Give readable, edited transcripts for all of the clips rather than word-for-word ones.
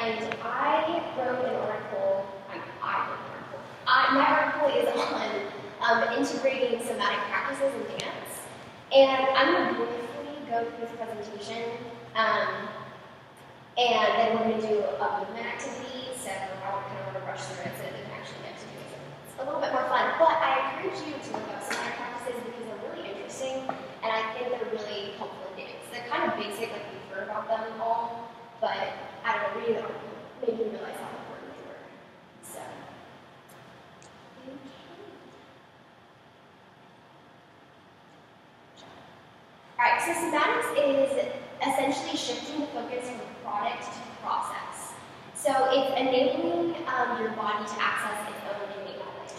and I wrote an article. My article is on integrating somatic practices in dance, and I'm going to briefly go through this presentation, and then we're going to do a movement activity, so I kind of want to rush through it so that we can actually get to do it. It's a little bit more fun, but I encourage you to look up somatic practices because they're really interesting, and I think they're really helpful in dance. They're kind of basic, like we've heard about them all, but I don't know, reading the article made me realize how important they were. So. Alright, so somatics is essentially shifting the focus from product to process. So it's enabling your body to access its own innate knowledge.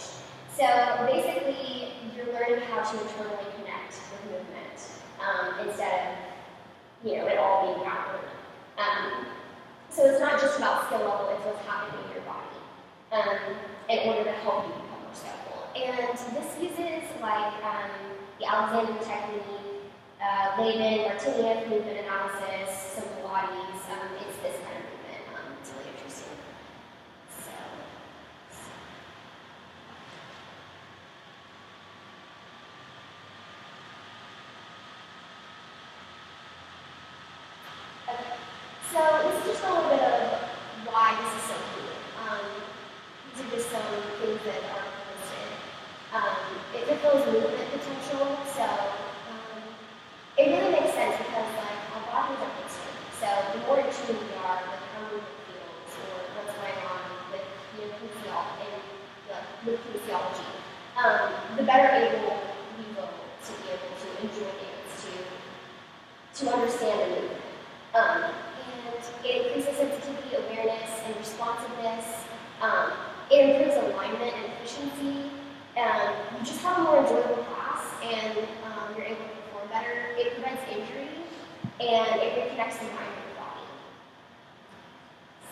So basically, you're learning how to internally connect with movement instead of, it all being outward. So it's not just about skill level, it's what's happening in your body in order to help you become more skillful. And this uses like the Alexander technique, Laban, Martinian movement analysis, some Pilates. It's this kind of movement. It's really interesting. So this is just a little bit of why this is so cool. These are just some things that are listed. It fulfills movement potential, so it really makes sense because our bodies are concerned. So the more in tune we are with how movement feels or what's going on with kinesiology, the better able we will to be able to enjoy dance, to understand the movement. And it increases sensitivity, awareness, and responsiveness. It improves alignment and efficiency. You just have a more enjoyable class, and you're able to perform better. It prevents injury, and it reconnects the mind and the body.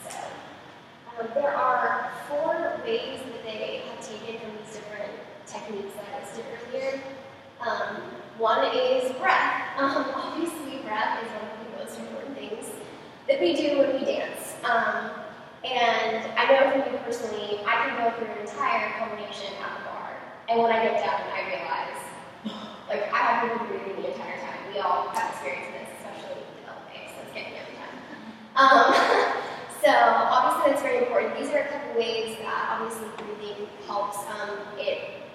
So, there are 4 ways that they have taken from these different techniques that I listed earlier. One is breath. Obviously, breath is one of the most important things that we do when we dance. And I know for me personally, I can go through an entire combination at the bar, and when I get done, I realize, I have been breathing the entire time. We all have experienced this, especially with LA, so it's getting me every time. So obviously that's very important. These are a couple ways that obviously breathing helps. It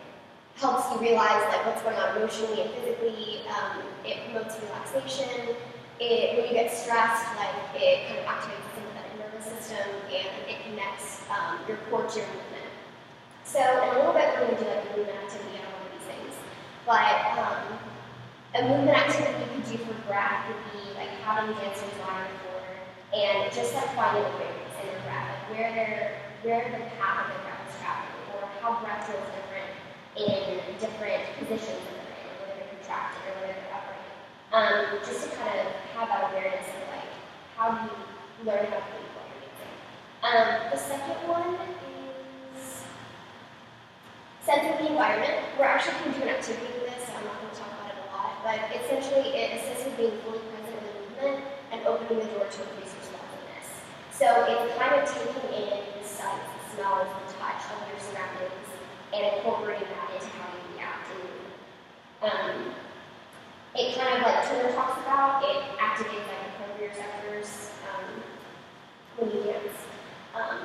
helps you realize what's going on emotionally and physically. It promotes relaxation. When you get stressed, it kind of activates the sympathetic nervous system, and it connects your core to your movement. So in a little bit, we're going to do a movement activity on one of these things. But a movement activity you could do for breath would be having dancers lie on the floor and just finding awareness in their breath, where the path of their breath is traveling, or how breath feels different in different positions in the brain, whether they're contracted or whether they're upright. Just to kind of have that awareness of how do you learn how to breathe while you're dancing. The second one is sense of the environment. We're actually going to do an activity with this, so I'm not going to talk about it a lot, but essentially it assists with being fully present in the movement and opening the door to increase responsiveness. So it's kind of taking in the sights, the smells, the touch of your surroundings and incorporating that into how you react and move. It kind of Turner talks about, it activates the proprioceptors when you dance.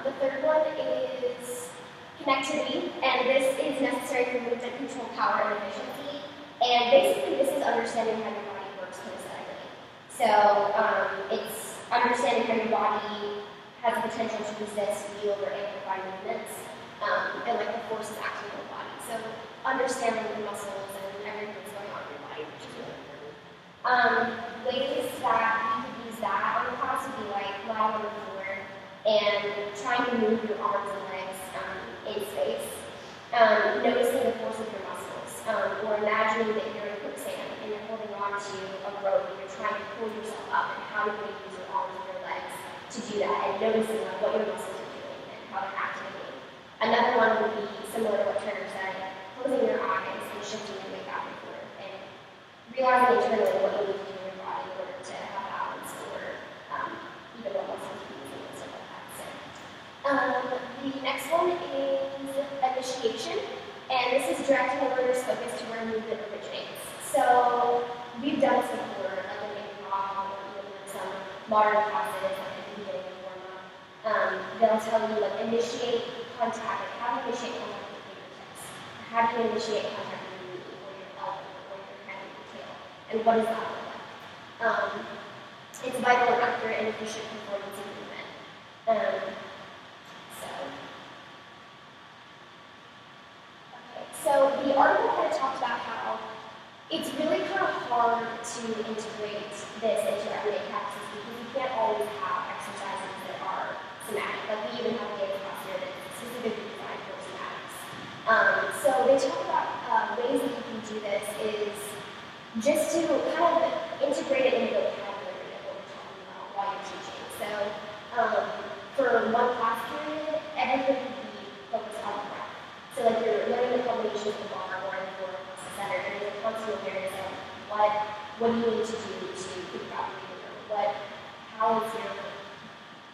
The third one is connectivity, and this is necessary for movement control, power, and efficiency. And basically, this is understanding how your body works kinesthetically. So it's understanding how your body has the potential to resist, yield, or amplify movements, and the forces acting on the body. So understanding the muscles and everything that's going on in your body, which is really important. Ways that you could use that on the class would be lying on the floor and trying to move your arms and legs in space, noticing the force of your muscles, or imagining that you're in quicksand and you're holding on to a rope and you're trying to pull yourself up, and how you're going to use your arms and your legs to do that, and noticing what your muscles are doing and how they're activating. Another one would be similar to what Turner said, closing your eyes and shifting your weight back and forth, and realizing internally what you need to do in your body in order to have balance, or even what muscles you're using and stuff like that. The next one is initiation, and this is directing the learner's focus to where movement originates. So we've done this before, like in improv or even in some modern classes, like at the beginning of warm-up. They'll tell you like initiate contact, like how do you initiate contact with your fingertips? How do you initiate contact with your knee or your elbow or your head or your tail? And what does that look like? It's vital and accurate and efficient performance of movement. So the article kind of talked about how it's really kind of hard to integrate this into everyday practices because you can't always have exercises that are somatic. Like we even have a dance class here that's specifically designed for somatics. So they talk about ways that you can do this is just to kind of integrate it into the vocabulary of what we're talking about while you're teaching. So for one class period, everything can be focused on the breath. So like you're learning the combinations of the bar or the floor across the center, and there's a constant awareness of what do you need to do to think about breathing, how is your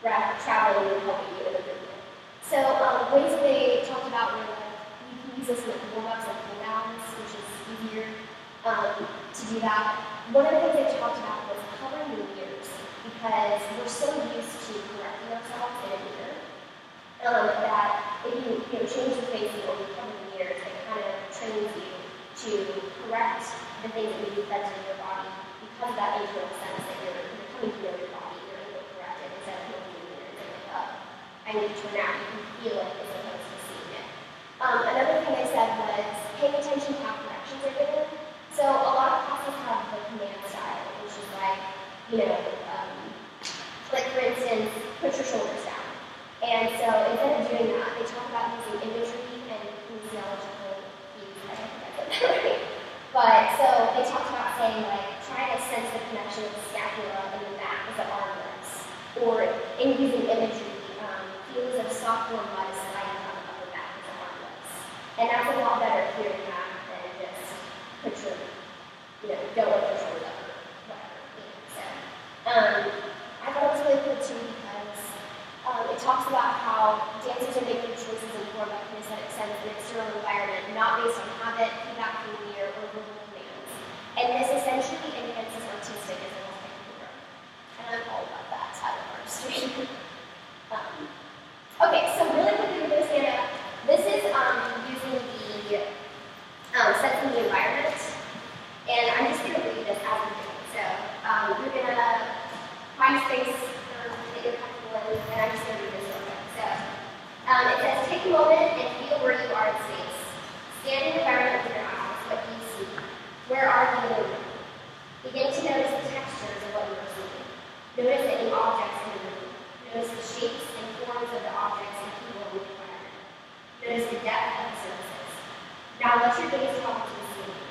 breath traveling and helping you in the movement. So ways that they talked about were like you can use this with warm-ups and cool-downs, which is easier to do that. One of the things they talked about was covering your ears because we're so used to correcting ourselves in a mirror. That if you change the facing or you cover the ears, it kind of trains you to correct the things that may be present in your body because of that internal sense that you're coming to know your body, you're able to correct it instead of looking in the mirror and saying, like, I need to turn out. You can feel it as opposed to seeing it. Another thing they said was paying attention to how corrections are given. So a lot of classes have the command style, which is like, like for instance, put your shoulders down. And so instead of doing that, they talk about using imagery and kinesiological cues. I don't think I said that right. But so they talked about saying like trying to sense the connection of the scapula and the back as the arm lifts, or in using imagery, feelings of soft warm mud sliding down the upper back as the arm lifts. And that's a lot better hearing that than just put your, don't let your shoulders up or whatever. So I thought it was really cool too because it talks about how dancers are making choices informed by kinesthetic sense and external environment, not based on habit, feedback from the ear, or verbal commands. And this essentially enhances artistic as well as technical growth. And I'm all about that side of artistry. Okay, so really quickly we're going to stand up. This is using the sensing the environment. And I'm just going to read this as I'm doing. So you're going to find space that you're comfortable in, and I'm just going to read this real quick. So it says, take a moment and feel where you are in space. Stand in the environment with your eyes. What do you see? Where are you moving? Begin to notice the textures of what you are seeing. Notice any objects in the room. Notice the shapes and forms of the objects and people in the environment. Notice the depth of the surfaces. Now let your gaze travel to the ceiling.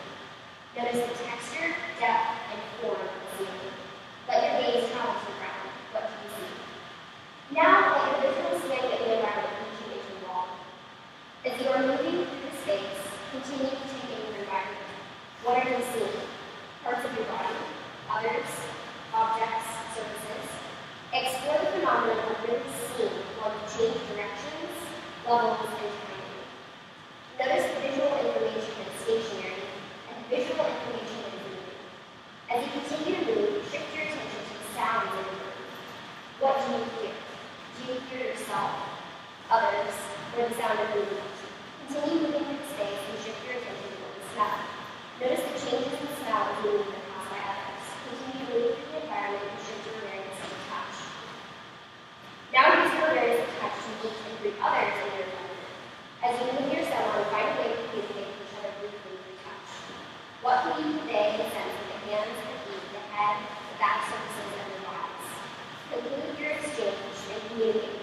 Notice the texture, depth, and form of the ceiling. Let your gaze travel to the ground. What do you see? Now let your visual scan the environment reaching into the wall. As you are moving through the space, continue to take in your environment. What are you seeing? Parts of your body, others, objects, surfaces. Explore the phenomenon of really seeing while you change directions, levels, and timing. Notice the visual information that is stationary and the visual information that is moving. As you continue to move, shift your attention to the sounds in the room. What do you hear? Do you hear yourself, others, or the sound of movement? Continue moving through the space and shift your attention to what you smell. Notice the changes in smell as you move that caused by others. Continue to move through the environment and shift your awareness of touch. Now use your awareness of touch to meet and greet others in your environment. As you move near someone, find a way to communicate with each other briefly through touch. What can you convey in the sense of the hands, the feet, the head, the back surfaces, and the bodies? Conclude your exchange and communicate